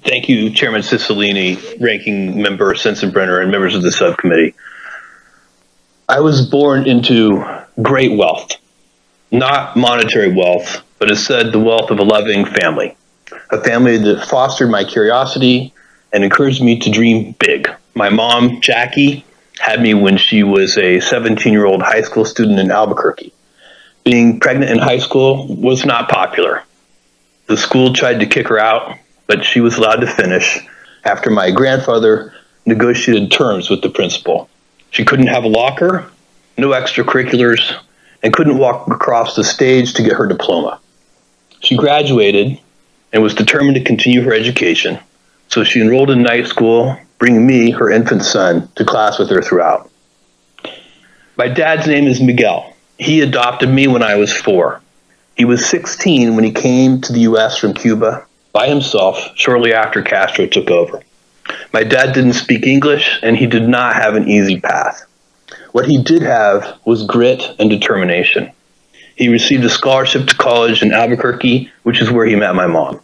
Thank you, Chairman Cicilline, Ranking Member Sensenbrenner, and members of the subcommittee. I was born into great wealth, not monetary wealth, but instead the wealth of a loving family, a family that fostered my curiosity and encouraged me to dream big. My mom, Jackie, had me when she was a 17-year-old high school student in Albuquerque. Being pregnant in high school was not popular. The school tried to kick her out, but she was allowed to finish after my grandfather negotiated terms with the principal. She couldn't have a locker, no extracurriculars, and couldn't walk across the stage to get her diploma. She graduated and was determined to continue her education, so she enrolled in night school, bringing me, her infant son, to class with her throughout. My dad's name is Miguel. He adopted me when I was 4. He was 16 when he came to the U.S. from Cuba by himself shortly after Castro took over. My dad didn't speak English, and he did not have an easy path. What he did have was grit and determination. He received a scholarship to college in Albuquerque, which is where he met my mom.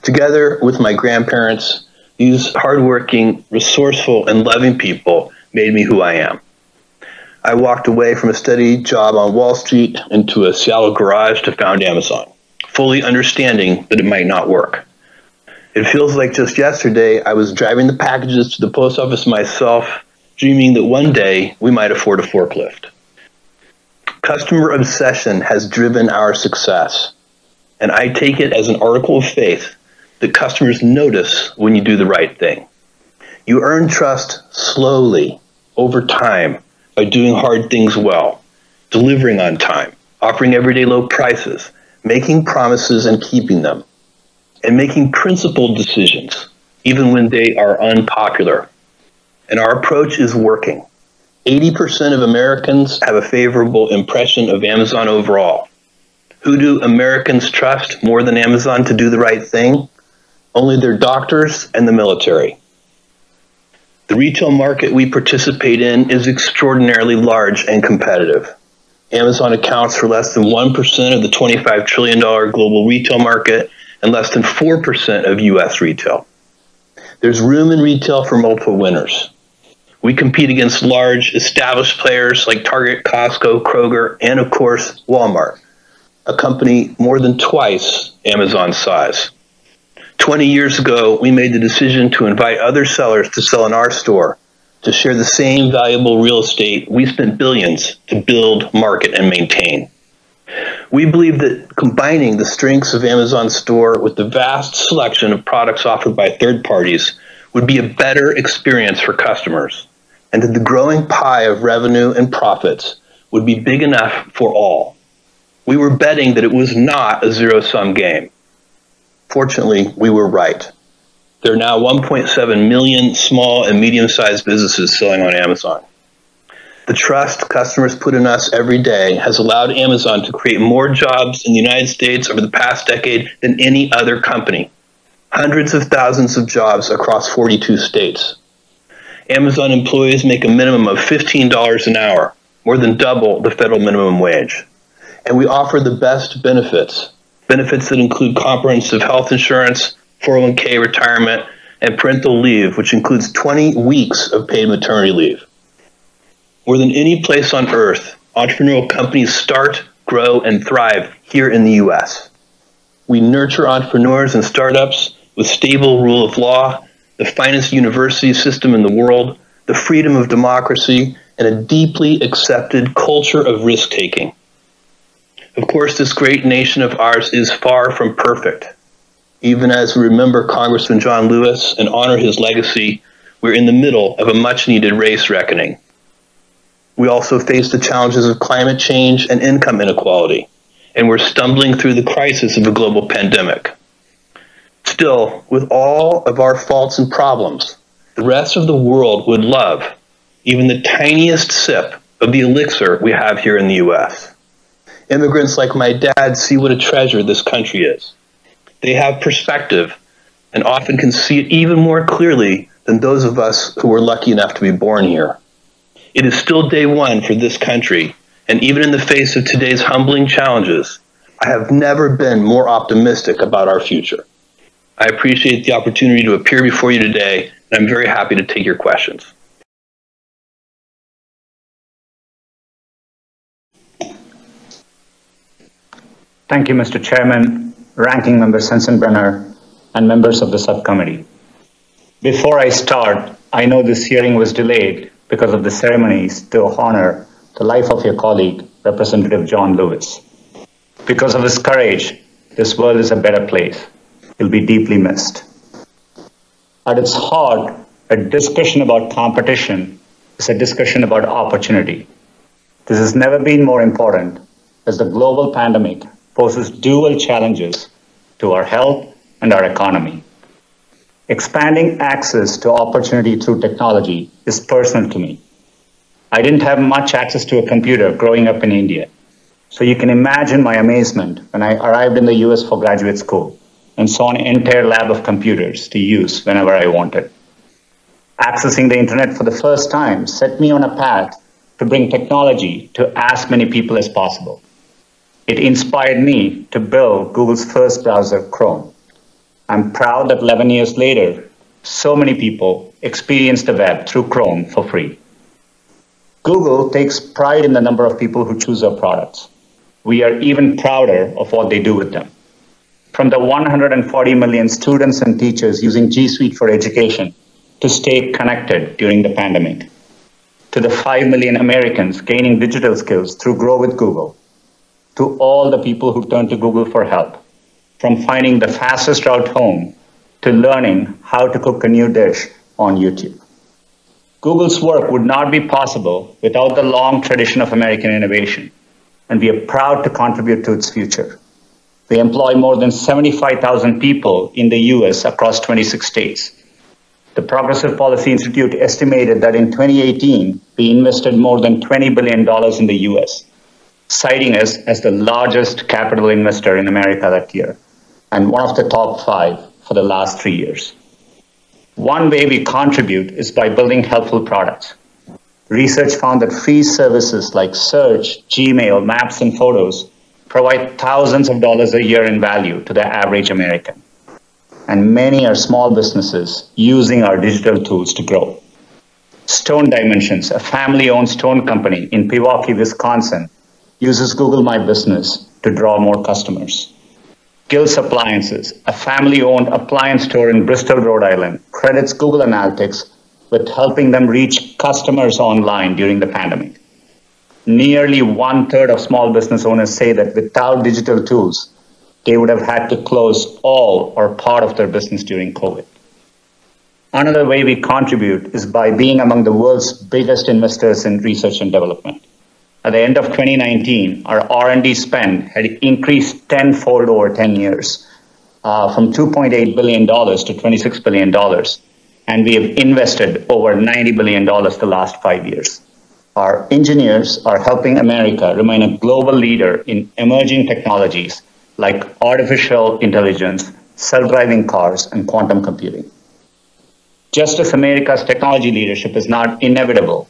Together with my grandparents, these hardworking, resourceful, and loving people made me who I am. I walked away from a steady job on Wall Street into a Seattle garage to found Amazon, fully understanding that it might not work. It feels like just yesterday I was driving the packages to the post office myself, dreaming that one day we might afford a forklift. Customer obsession has driven our success, and I take it as an article of faith that customers notice when you do the right thing. You earn trust slowly, over time, by doing hard things well, delivering on time, offering everyday low prices, making promises and keeping them, and making principled decisions, even when they are unpopular. And our approach is working. 80% of Americans have a favorable impression of Amazon overall. Who do Americans trust more than Amazon to do the right thing? Only their doctors and the military. The retail market we participate in is extraordinarily large and competitive. Amazon accounts for less than 1% of the $25 trillion global retail market and less than 4% of U.S. retail. There's room in retail for multiple winners. We compete against large, established players like Target, Costco, Kroger, and of course, Walmart, a company more than twice Amazon's size. 20 years ago, we made the decision to invite other sellers to sell in our store, to share the same valuable real estate we spent billions to build, market, and maintain. We believe that combining the strengths of Amazon's store with the vast selection of products offered by third parties would be a better experience for customers, and that the growing pie of revenue and profits would be big enough for all. We were betting that it was not a zero-sum game. Fortunately, we were right. There are now 1.7 million small and medium-sized businesses selling on Amazon. The trust customers put in us every day has allowed Amazon to create more jobs in the United States over the past decade than any other company. Hundreds of thousands of jobs across 42 states. Amazon employees make a minimum of $15 an hour, more than double the federal minimum wage. And we offer the best benefits that include comprehensive health insurance, 401k retirement, and parental leave, which includes 20 weeks of paid maternity leave. More than any place on earth, entrepreneurial companies start, grow, and thrive here in the U.S. We nurture entrepreneurs and startups with stable rule of law, the finest university system in the world, the freedom of democracy, and a deeply accepted culture of risk-taking. Of course, this great nation of ours is far from perfect. Even as we remember Congressman John Lewis and honor his legacy, we're in the middle of a much-needed race reckoning. We also face the challenges of climate change and income inequality, and we're stumbling through the crisis of a global pandemic. Still, with all of our faults and problems, the rest of the world would love even the tiniest sip of the elixir we have here in the U.S. Immigrants like my dad see what a treasure this country is. They have perspective and often can see it even more clearly than those of us who were lucky enough to be born here. It is still day one for this country, and even in the face of today's humbling challenges, I have never been more optimistic about our future. I appreciate the opportunity to appear before you today, and I'm very happy to take your questions. Thank you, Mr. Chairman, Ranking Member Sensenbrenner, and members of the subcommittee. Before I start, I know this hearing was delayed because of the ceremonies to honor the life of your colleague, Representative John Lewis. Because of his courage, this world is a better place. He'll be deeply missed. At its heart, a discussion about competition is a discussion about opportunity. This has never been more important as the global pandemic poses dual challenges to our health and our economy. Expanding access to opportunity through technology is personal to me. I didn't have much access to a computer growing up in India, so you can imagine my amazement when I arrived in the US for graduate school and saw an entire lab of computers to use whenever I wanted. Accessing the internet for the first time set me on a path to bring technology to as many people as possible. It inspired me to build Google's first browser, Chrome. I'm proud that 11 years later, so many people experience the web through Chrome for free. Google takes pride in the number of people who choose our products. We are even prouder of what they do with them. From the 140 million students and teachers using G Suite for education to stay connected during the pandemic, to the 5 million Americans gaining digital skills through Grow with Google, to all the people who turn to Google for help, from finding the fastest route home to learning how to cook a new dish on YouTube. Google's work would not be possible without the long tradition of American innovation, and we are proud to contribute to its future. We employ more than 75,000 people in the US across 26 states. The Progressive Policy Institute estimated that in 2018, we invested more than $20 billion in the US, citing us as the largest capital investor in America that year, and one of the top 5 for the last 3 years. One way we contribute is by building helpful products. Research found that free services like search, Gmail, maps, and photos provide thousands of dollars a year in value to the average American. And many are small businesses using our digital tools to grow. Stone Dimensions, a family-owned stone company in Pewaukee, Wisconsin, uses Google My Business to draw more customers. Gills Appliances, a family-owned appliance store in Bristol, Rhode Island, credits Google Analytics with helping them reach customers online during the pandemic. Nearly 1/3 of small business owners say that without digital tools, they would have had to close all or part of their business during COVID. Another way we contribute is by being among the world's biggest investors in research and development. At the end of 2019, our R&D spend had increased tenfold over 10 years, from $2.8 billion to $26 billion, and we have invested over $90 billion the last 5 years. Our engineers are helping America remain a global leader in emerging technologies like artificial intelligence, self-driving cars, and quantum computing. Just as America's technology leadership is not inevitable,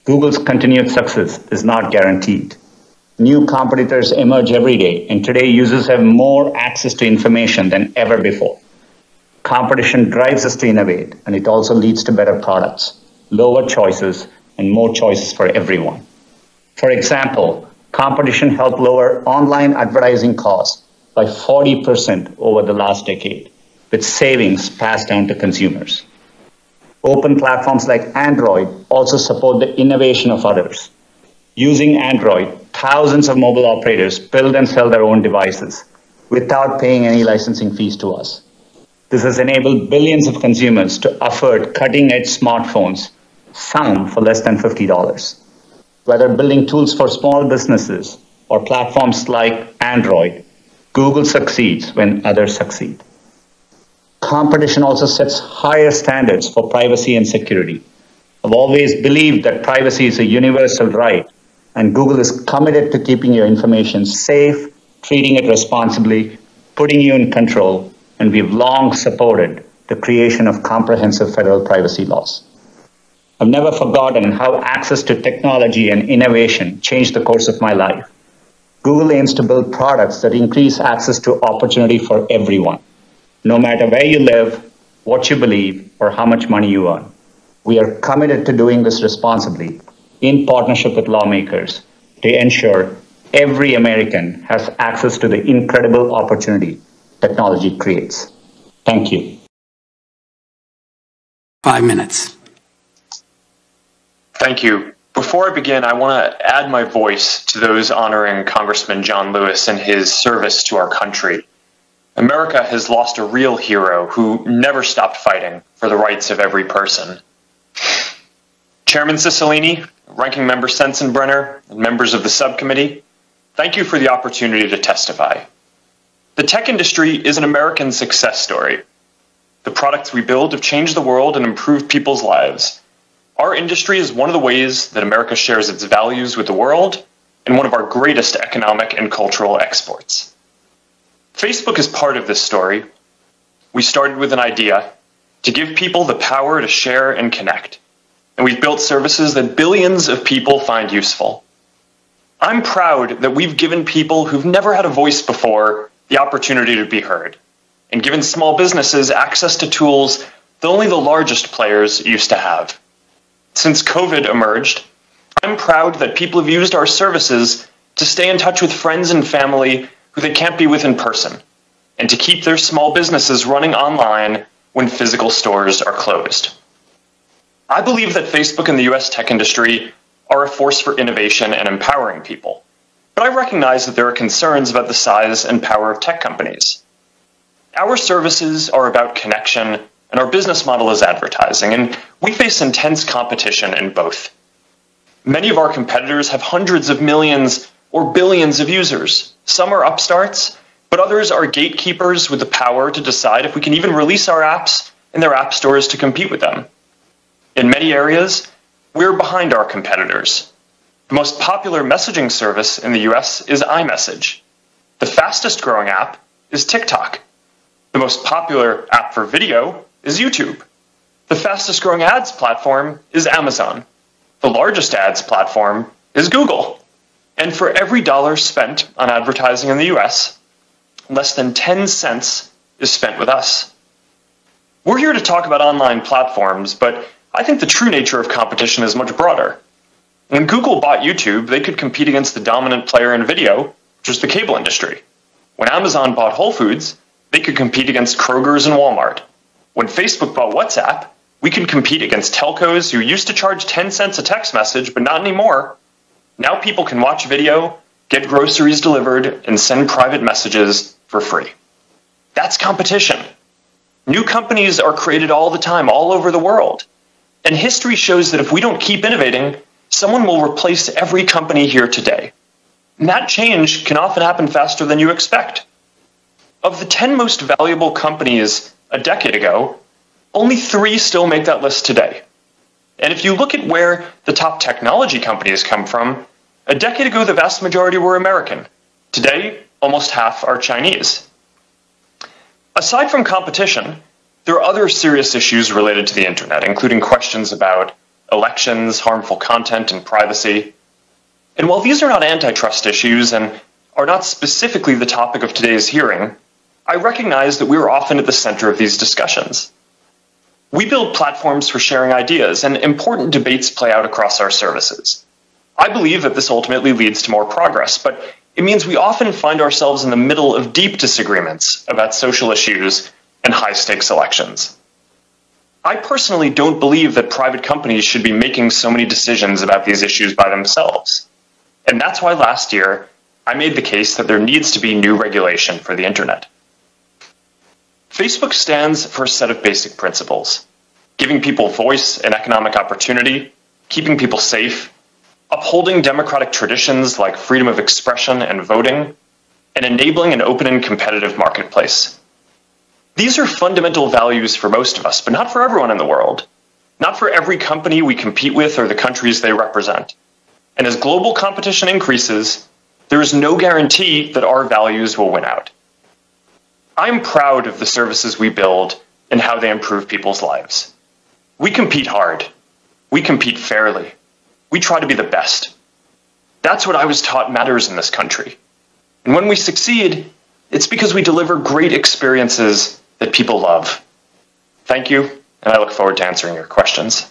Google's continued success is not guaranteed. New competitors emerge every day, and today users have more access to information than ever before. Competition drives us to innovate, and it also leads to better products, lower choices, and more choices for everyone. For example, competition helped lower online advertising costs by 40% over the last decade, with savings passed down to consumers. Open platforms like Android also support the innovation of others. Using Android, thousands of mobile operators build and sell their own devices without paying any licensing fees to us. This has enabled billions of consumers to afford cutting-edge smartphones, some for less than $50. Whether building tools for small businesses or platforms like Android, Google succeeds when others succeed. Competition also sets higher standards for privacy and security. I've always believed that privacy is a universal right, and Google is committed to keeping your information safe, treating it responsibly, putting you in control, and we've long supported the creation of comprehensive federal privacy laws. I've never forgotten how access to technology and innovation changed the course of my life. Google aims to build products that increase access to opportunity for everyone. no matter where you live, what you believe, or how much money you earn. We are committed to doing this responsibly in partnership with lawmakers to ensure every American has access to the incredible opportunity technology creates. Thank you. 5 minutes. Thank you. Before I begin, I want to add my voice to those honoring Congressman John Lewis and his service to our country. America has lost a real hero who never stopped fighting for the rights of every person. Chairman Cicilline, Ranking Member Sensenbrenner, and members of the subcommittee, thank you for the opportunity to testify. The tech industry is an American success story. The products we build have changed the world and improved people's lives. Our industry is one of the ways that America shares its values with the world and one of our greatest economic and cultural exports. Facebook is part of this story. We started with an idea to give people the power to share and connect, and we've built services that billions of people find useful. I'm proud that we've given people who've never had a voice before the opportunity to be heard, and given small businesses access to tools that only the largest players used to have. Since COVID emerged, I'm proud that people have used our services to stay in touch with friends and family who they can't be with in person, and to keep their small businesses running online when physical stores are closed. I believe that Facebook and the US tech industry are a force for innovation and empowering people, but I recognize that there are concerns about the size and power of tech companies. Our services are about connection, and our business model is advertising, and we face intense competition in both. Many of our competitors have hundreds of millions or billions of users. Some are upstarts, but others are gatekeepers with the power to decide if we can even release our apps in their app stores to compete with them. In many areas, we're behind our competitors. The most popular messaging service in the US is iMessage. The fastest growing app is TikTok. The most popular app for video is YouTube. The fastest growing ads platform is Amazon. The largest ads platform is Google. And for every dollar spent on advertising in the US, less than 10 cents is spent with us. We're here to talk about online platforms, but I think the true nature of competition is much broader. When Google bought YouTube, they could compete against the dominant player in video, which was the cable industry. When Amazon bought Whole Foods, they could compete against Kroger's and Walmart. When Facebook bought WhatsApp, we could compete against telcos who used to charge 10 cents a text message, but not anymore. Now people can watch video, get groceries delivered, and send private messages for free. That's competition. New companies are created all the time, all over the world. And history shows that if we don't keep innovating, someone will replace every company here today. And that change can often happen faster than you expect. Of the 10 most valuable companies a decade ago, only 3 still make that list today. And if you look at where the top technology companies come from, a decade ago the vast majority were American. Today, almost half are Chinese. Aside from competition, there are other serious issues related to the internet, including questions about elections, harmful content, and privacy. And while these are not antitrust issues and are not specifically the topic of today's hearing, I recognize that we are often at the center of these discussions. We build platforms for sharing ideas, and important debates play out across our services. I believe that this ultimately leads to more progress, but it means we often find ourselves in the middle of deep disagreements about social issues and high-stakes elections. I personally don't believe that private companies should be making so many decisions about these issues by themselves. And that's why last year, I made the case that there needs to be new regulation for the internet. Facebook stands for a set of basic principles: giving people voice and economic opportunity, keeping people safe, upholding democratic traditions like freedom of expression and voting, and enabling an open and competitive marketplace. These are fundamental values for most of us, but not for everyone in the world. Not for every company we compete with or the countries they represent. And as global competition increases, there is no guarantee that our values will win out. I'm proud of the services we build and how they improve people's lives. We compete hard. We compete fairly. We try to be the best. That's what I was taught matters in this country. And when we succeed, it's because we deliver great experiences that people love. Thank you, and I look forward to answering your questions.